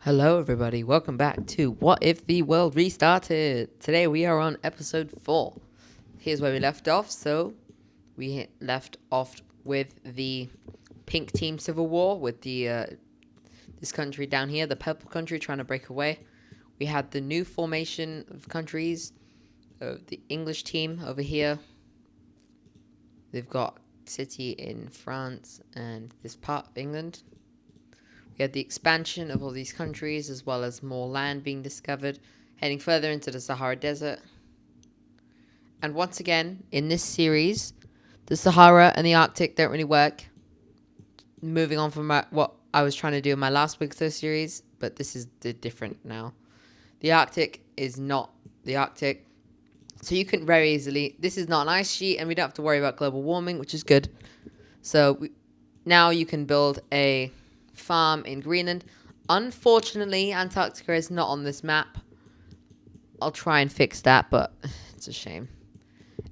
Hello, everybody. Welcome back to What If the World Restarted? Today we are on episode 4. Here's where we left off. So, we left off with the pink team civil war with this country down here, the purple country, trying to break away. We had the new formation of countries, the English team over here. They've got city in France and this part of England. We had the expansion of all these countries, as well as more land being discovered, heading further into the Sahara Desert. And once again, in this series, the Sahara and the Arctic don't really work. Moving on from what I was trying to do in my last week's series, but this is different now. The Arctic is not the Arctic, so you can very easily... This is not an ice sheet, and we don't have to worry about global warming, which is good. So now you can build a farm in Greenland. Unfortunately, Antarctica is not on this map. I'll try and fix that, but it's a shame.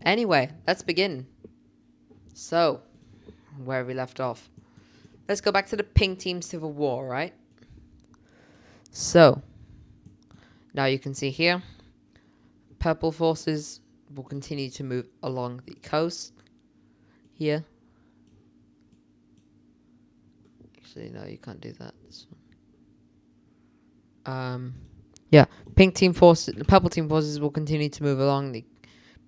Anyway, let's begin. So, where have we left off? Let's go back to the pink team civil war, right? So, now you can see here, purple forces will continue to move along the coast here. Actually, no, you can't do that. Yeah, purple team forces will continue to move along the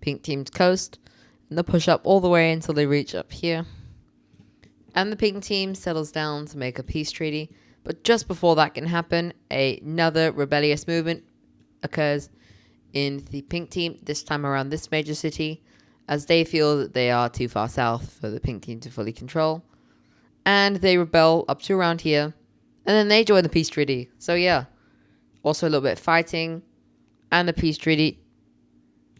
pink team's coast, and they'll push up all the way until they reach up here. And the pink team settles down to make a peace treaty, but just before that can happen, another rebellious movement occurs in the pink team, this time around this major city, as they feel that they are too far south for the pink team to fully control. And they rebel up to around here, and then they join the peace treaty. So yeah, also a little bit of fighting and the peace treaty,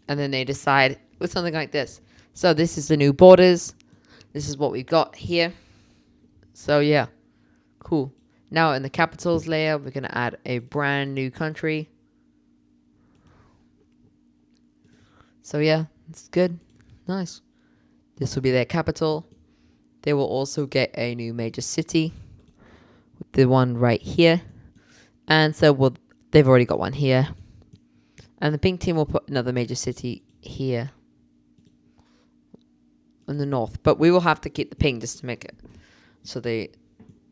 and then they decide with something like this. So this is the new borders. This is what we've got here. So yeah, cool. Now in the capitals layer, we're going to add a brand new country. So yeah, it's good. Nice. This will be their capital. They will also get a new major city, the one right here. And so they've already got one here. And the pink team will put another major city here in the north. But we will have to keep the pink just to make it so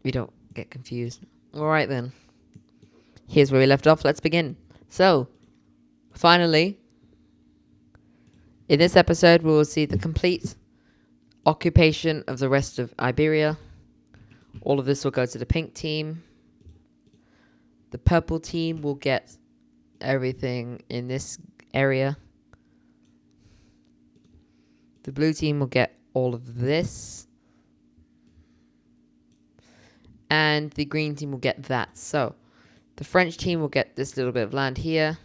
we don't get confused. All right, then. Here's where we left off. Let's begin. So, finally, in this episode, we will see the complete occupation of the rest of Iberia. All of this will go to the pink team. The purple team will get everything in this area. The blue team will get all of this. And the green team will get that. So, the French team will get this little bit of land here.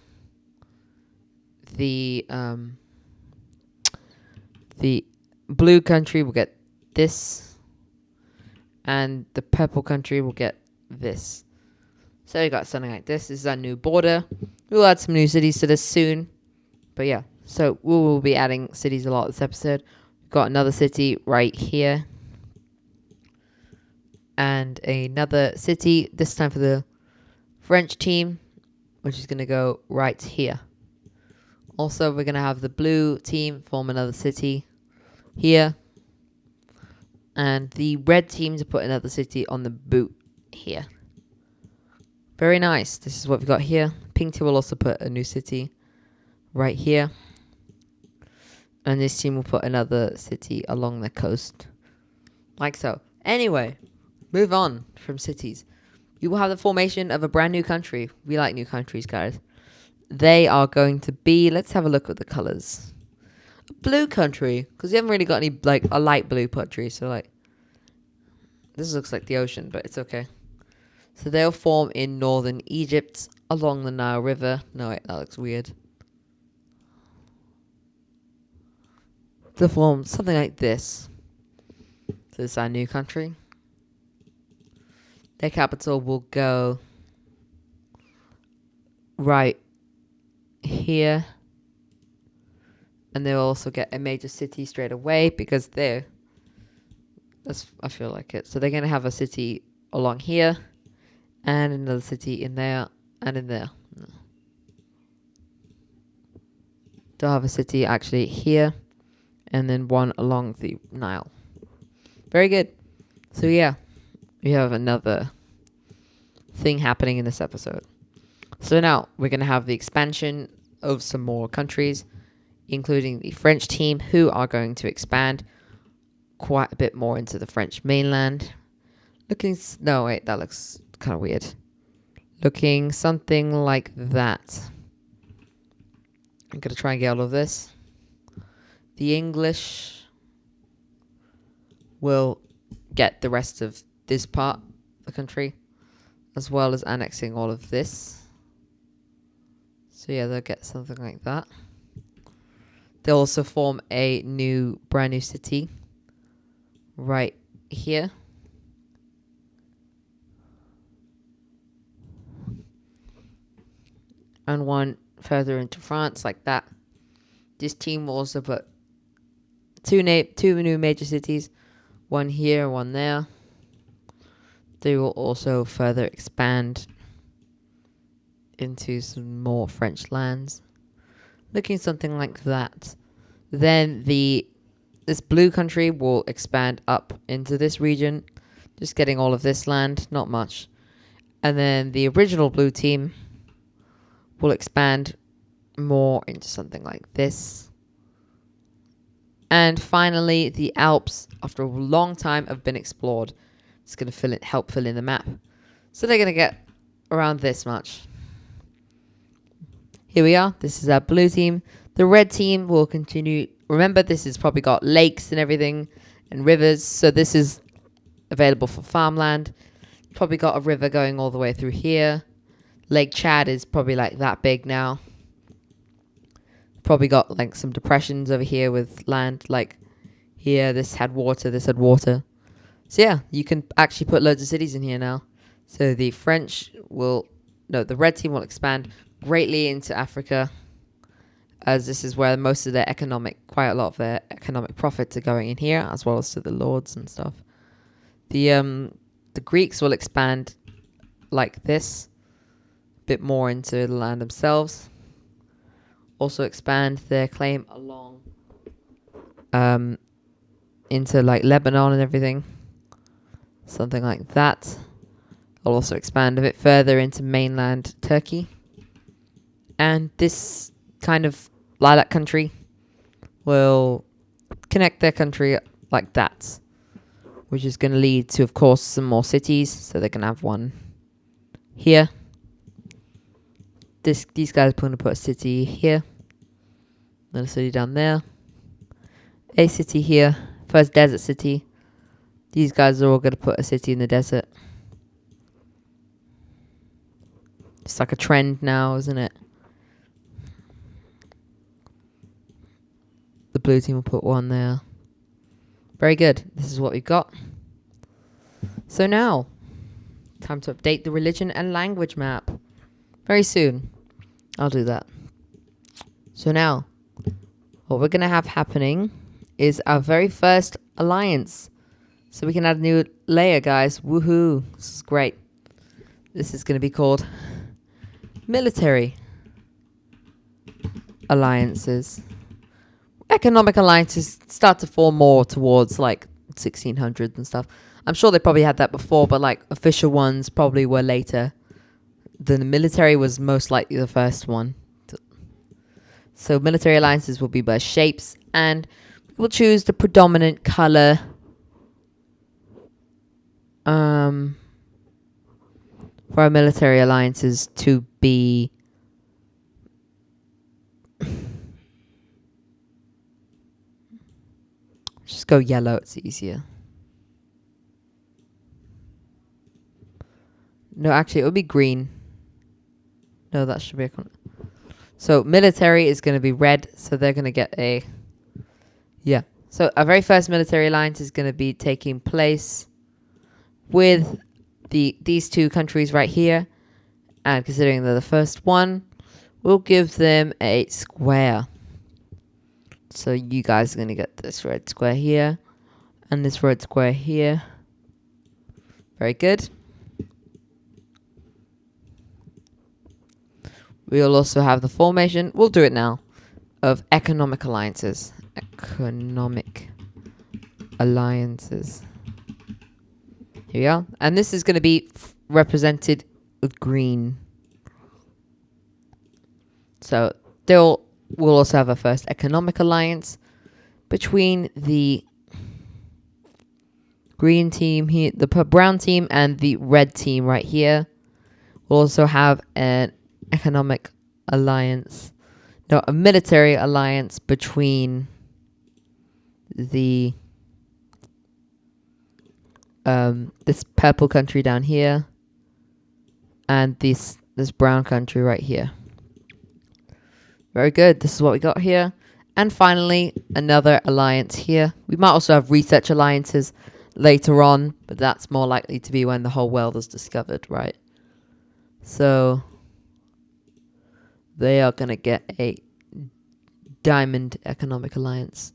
The blue country will get this, and the purple country will get this. So we got something like this. This is our new border. We'll add some new cities to this soon. But yeah, so we will be adding cities a lot this episode. We've got another city right here. And another city, this time for the French team, which is going to go right here. Also, we're going to have the blue team form another city here, and the red team to put another city on the boot here. Very nice. This is what we've got here. Pink team will also put a new city right here, and this team will put another city along the coast, like so. Anyway, move on from cities. You will have the formation of a brand new country. We like new countries, guys. They are going to be, let's have a look at the colors. Blue country, because we haven't really got any, like, a light blue country, so, like, this looks like the ocean, but it's okay. So they'll form in northern Egypt along the Nile River. No, wait, that looks weird. They'll form something like this. So this is our new country. Their capital will go right here. And they'll also get a major city straight away because I feel like it. So they're going to have a city along here. and another city in there, and in there. They'll have a city actually here, and then one along the Nile. Very good. So yeah, we have another thing happening in this episode. So now we're going to have the expansion of some more countries, including the French team, who are going to expand quite a bit more into the French mainland. No, wait, that looks kind of weird. Looking something like that. I'm going to try and get all of this. The English will get the rest of this part of the country, as well as annexing all of this. So yeah, they'll get something like that. They'll also form a brand new city right here. And one further into France like that. This team will also put two new major cities, one here, one there. They will also further expand into some more French lands, looking something like that. Then this blue country will expand up into this region, just getting all of this land, not much. And then the original blue team will expand more into something like this. And finally, the Alps, after a long time, have been explored. It's going to help fill in the map. So they're going to get around this much. Here we are. This is our blue team. The red team will continue. Remember, this has probably got lakes and everything and rivers. So this is available for farmland. Probably got a river going all the way through here. Lake Chad is probably like that big now. Probably got like some depressions over here with land. Like here, this had water, this had water. So yeah, you can actually put loads of cities in here now. So the the red team will expand greatly into Africa, as this is where quite a lot of their economic profits are going in here, as well as to the lords and stuff. The Greeks will expand like this, a bit more into the land themselves. Also expand their claim along into like Lebanon and everything. Something like that. I'll also expand a bit further into mainland Turkey. And this kind of lilac country will connect their country like that, which is going to lead to, of course, some more cities. So they're going to have one here. These guys are going to put a city here. Another city down there. A city here. First desert city. These guys are all going to put a city in the desert. It's like a trend now, isn't it? The blue team will put one there. Very good. This is what we've got. So now, time to update the religion and language map. Very soon. I'll do that. So now, what we're going to have happening is our very first alliance. So we can add a new layer, guys. Woohoo. This is great. This is going to be called military alliances. Economic alliances start to form more towards like 1600s and stuff. I'm sure they probably had that before, but like official ones probably were later. The military was most likely the first one. So military alliances will be by shapes, and we'll choose the predominant color for our military alliances to be just go yellow, it's easier. No, actually it would be green. No, that should be a so military is going to be red, so they're going to get a so our very first military alliance is going to be taking place with these two countries right here, and considering they're the first one, we'll give them a square. So you guys are going to get this red square here and this red square here. Very good. We'll also have the formation, we'll do it now, of economic alliances. Economic alliances. Here we are. And this is going to be represented with green. So we'll also have a first economic alliance between the green team here, the brown team, and the red team right here. We'll also have an economic alliance, no, a military alliance between the this purple country down here and this brown country right here. Very good. This is what we got here. And finally, another alliance here. We might also have research alliances later on, but that's more likely to be when the whole world is discovered, right? So they are going to get a diamond economic alliance.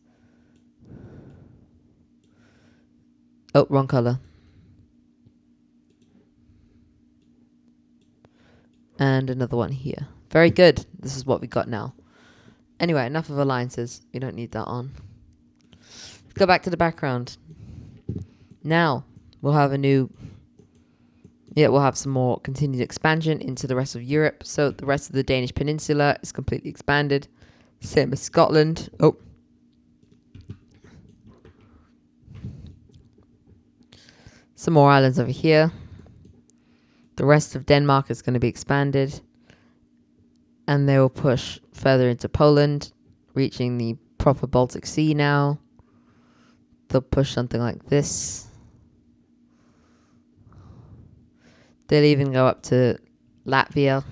Oh, wrong color. And another one here. Very good. This is what we got now. Anyway, enough of alliances. We don't need that on. Let's go back to the background. Now, we'll have we'll have some more continued expansion into the rest of Europe. So the rest of the Danish peninsula is completely expanded. Same as Scotland. Oh. Some more islands over here. The rest of Denmark is going to be expanded. And they will push further into Poland, reaching the proper Baltic Sea now. They'll push something like this. They'll even go up to Latvia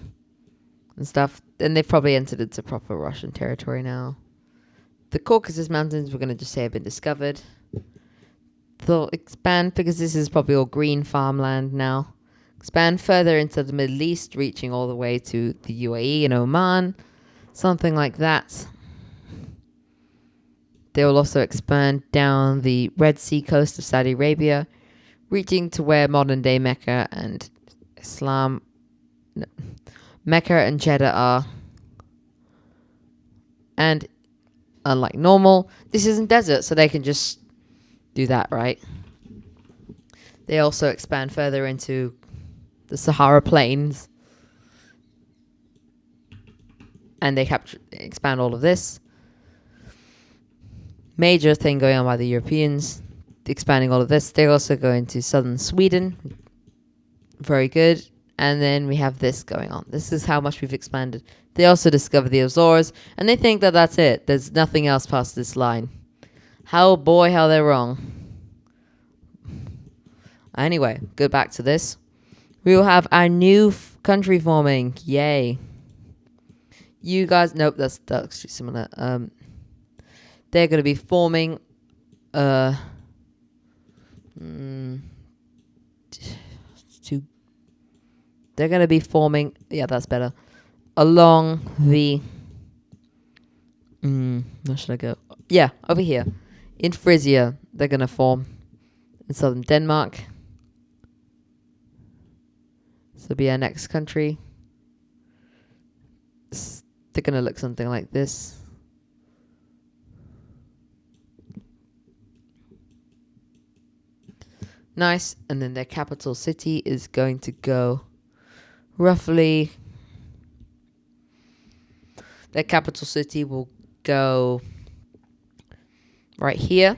and stuff. And they've probably entered into proper Russian territory now. The Caucasus Mountains, we're going to just say, have been discovered. They'll expand because this is probably all green farmland now. Expand further into the Middle East, reaching all the way to the UAE and Oman. Something like that. They will also expand down the Red Sea coast of Saudi Arabia, reaching to where modern-day Mecca and Mecca and Jeddah are. And unlike normal, this isn't desert, so they can just do that, right? They also expand further into the Sahara Plains. And they expand all of this. Major thing going on by the Europeans, expanding all of this. They also go into southern Sweden. Very good. And then we have this going on. This is how much we've expanded. They also discovered the Azores, and they think that that's it. There's nothing else past this line. How they're wrong. Anyway, go back to this. We will have our new country forming. Yay. You guys, nope, that's actually similar. They're going to be forming they're going to be forming, yeah, that's better, along the, where should I go? Yeah, over here. In Frisia, they're going to form in southern Denmark. So it'll be our next country. They're going to look something like this. Nice. And then their capital city is going to go roughly... Their capital city will go right here.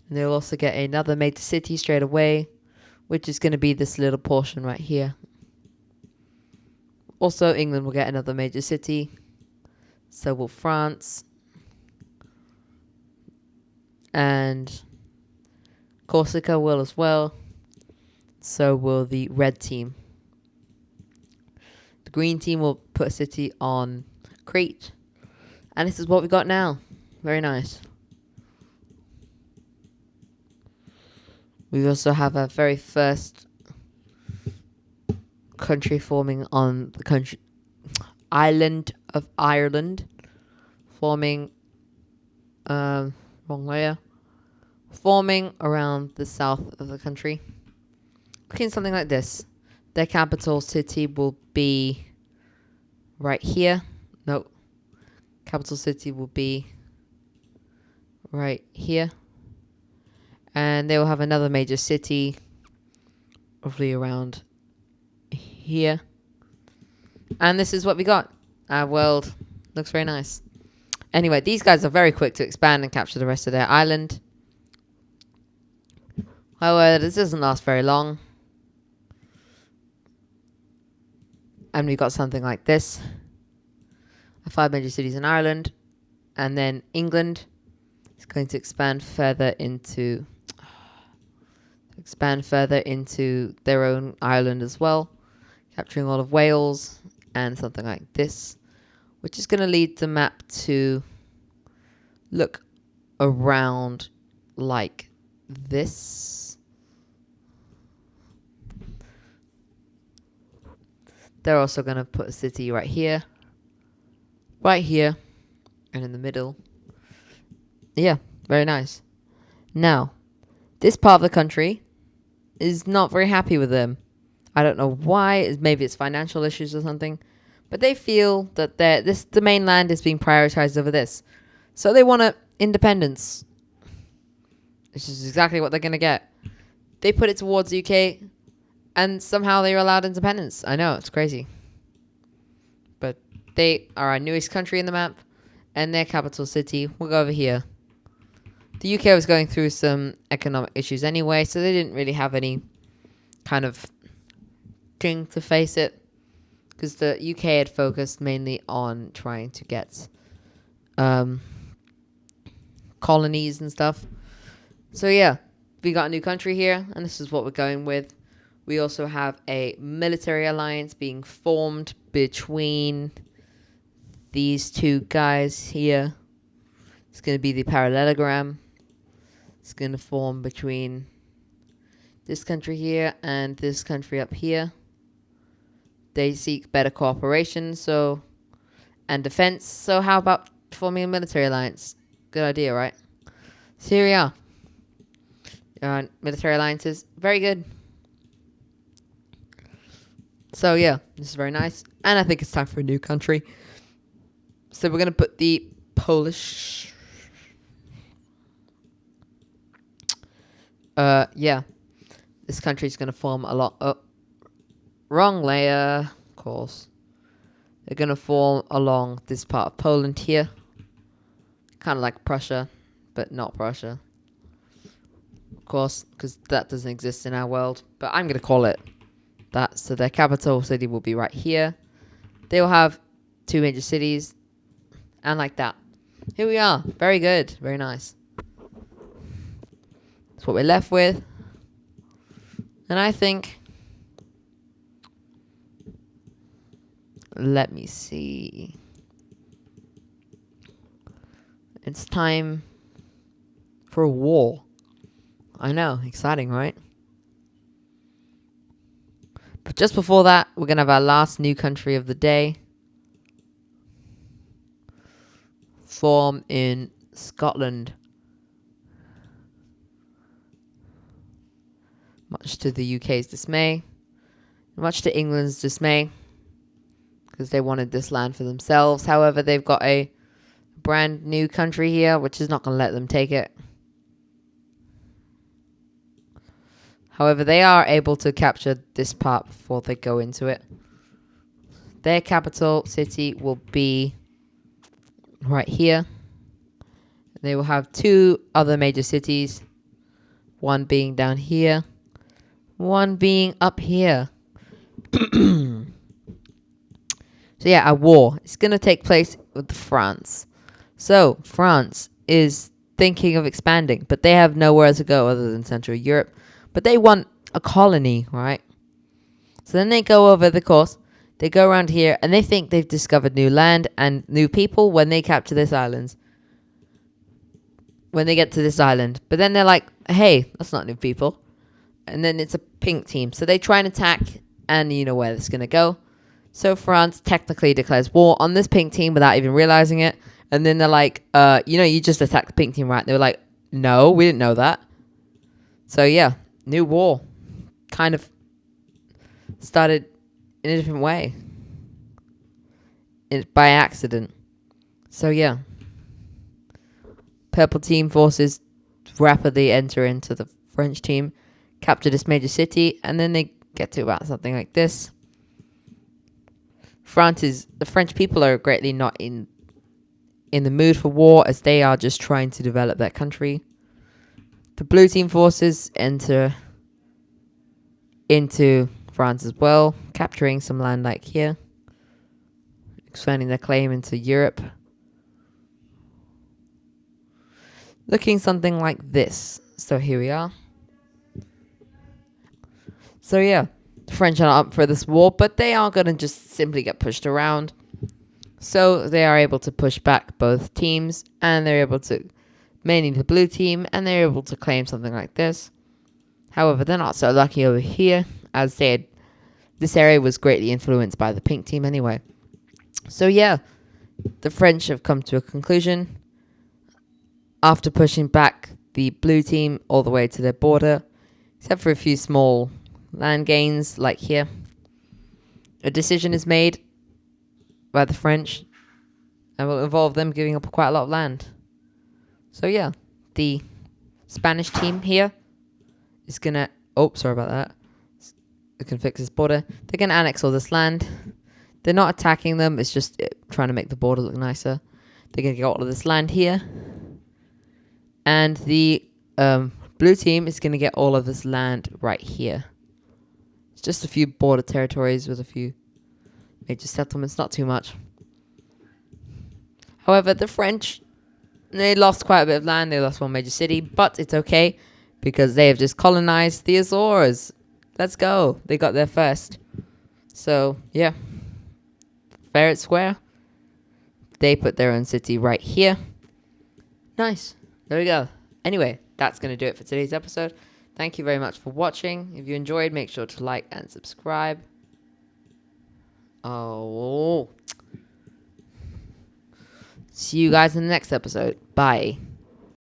And they'll also get another major city straight away, which is going to be this little portion right here. Also, England will get another major city. So will France. And Corsica will as well. So will the red team. The green team will put a city on Crete. And this is what we got now. Very nice. We also have our very first country forming on the island of Ireland. Forming, wrong layer. Forming around the south of the country. Looking something like this. Their capital city will be right here. No, capital city will be right here. And they will have another major city roughly around here. And this is what we got. Our world looks very nice. Anyway, these guys are very quick to expand and capture the rest of their island. However, this doesn't last very long. And we've got something like this. 5 major cities in Ireland. And then England is going to expand further into their own island as well, capturing all of Wales and something like this, which is going to lead the map to look around like this. They're also going to put a city right here, and in the middle. Yeah, very nice. Now, this part of the country is not very happy with them. I don't know why. Maybe it's financial issues or something. But they feel that the mainland is being prioritized over this. So they want independence. This is exactly what they're going to get. They put it towards the UK, and somehow they're allowed independence. I know, it's crazy. But they are our newest country in the map, and their capital city will go over here. The UK was going through some economic issues anyway, so they didn't really have any kind of thing to face it, because the UK had focused mainly on trying to get colonies and stuff. So yeah, we got a new country here, and this is what we're going with. We also have a military alliance being formed between these two guys here. It's going to be the parallelogram. It's going to form between this country here and this country up here. They seek better cooperation and defense. So how about forming a military alliance? Good idea, right? So here we are. Military alliances. Very good. So yeah, this is very nice. And I think it's time for a new country. So we're going to put the Polish... yeah. This country is going to form a lot... Oh, wrong layer, of course. They're going to form along this part of Poland here. Kind of like Prussia, but not Prussia. Of course, because that doesn't exist in our world. But I'm going to call it that. So their capital city will be right here. They will have 2 major cities. And like that. Here we are. Very good. Very nice. That's what we're left with. And I think... Let me see. It's time for a war. I know. Exciting, right? But just before that, we're going to have our last new country of the day. Form in Scotland. Much to the UK's dismay. Much to England's dismay. Because they wanted this land for themselves. However, they've got a brand new country here, which is not going to let them take it. However, they are able to capture this part before they go into it. Their capital city will be right here. They will have 2 other major cities. One being down here. One being up here. So yeah, a war. It's going to take place with France. So France is thinking of expanding, but they have nowhere to go other than Central Europe. But they want a colony, right? So then they go over the course. They go around here, and they think they've discovered new land and new people when they capture this island. When they get to this island. But then they're like, hey, that's not new people. And then it's a pink team. So they try and attack, and you know where this is going to go. So France technically declares war on this pink team without even realizing it. And then they're like, you just attacked the pink team, right? They were like, no, we didn't know that. So yeah, new war kind of started in a different way. by accident. So yeah, purple team forces rapidly enter into the French team, capture this major city, and then they get to about something like this. The French people are greatly not in the mood for war, as they are just trying to develop their country. The blue team forces enter into France as well, capturing some land like here, expanding their claim into Europe. Looking something like this. So here we are. So yeah, the French are not up for this war, but they aren't going to just simply get pushed around. So they are able to push back both teams, and they're able to, mainly the blue team, and they're able to claim something like this. However, they're not so lucky over here, as this area was greatly influenced by the pink team anyway. So yeah, the French have come to a conclusion after pushing back the blue team all the way to their border, except for a few small land gains like here. A decision is made by the French and will involve them giving up quite a lot of land. So yeah, the Spanish team here is gonna, sorry about that. We can fix this border. They're gonna annex all this land. They're not attacking them, it's just trying to make the border look nicer. They're gonna get all of this land here. And the blue team is gonna get all of this land right here. It's just a few border territories with a few major settlements, not too much. However, the French, they lost quite a bit of land. They lost one major city, but it's okay because they have just colonized the Azores. Let's go. They got there first. So, yeah. Fair and square. They put their own city right here. Nice. There we go. Anyway, that's going to do it for today's episode. Thank you very much for watching. If you enjoyed, make sure to like and subscribe. See you guys in the next episode. Bye.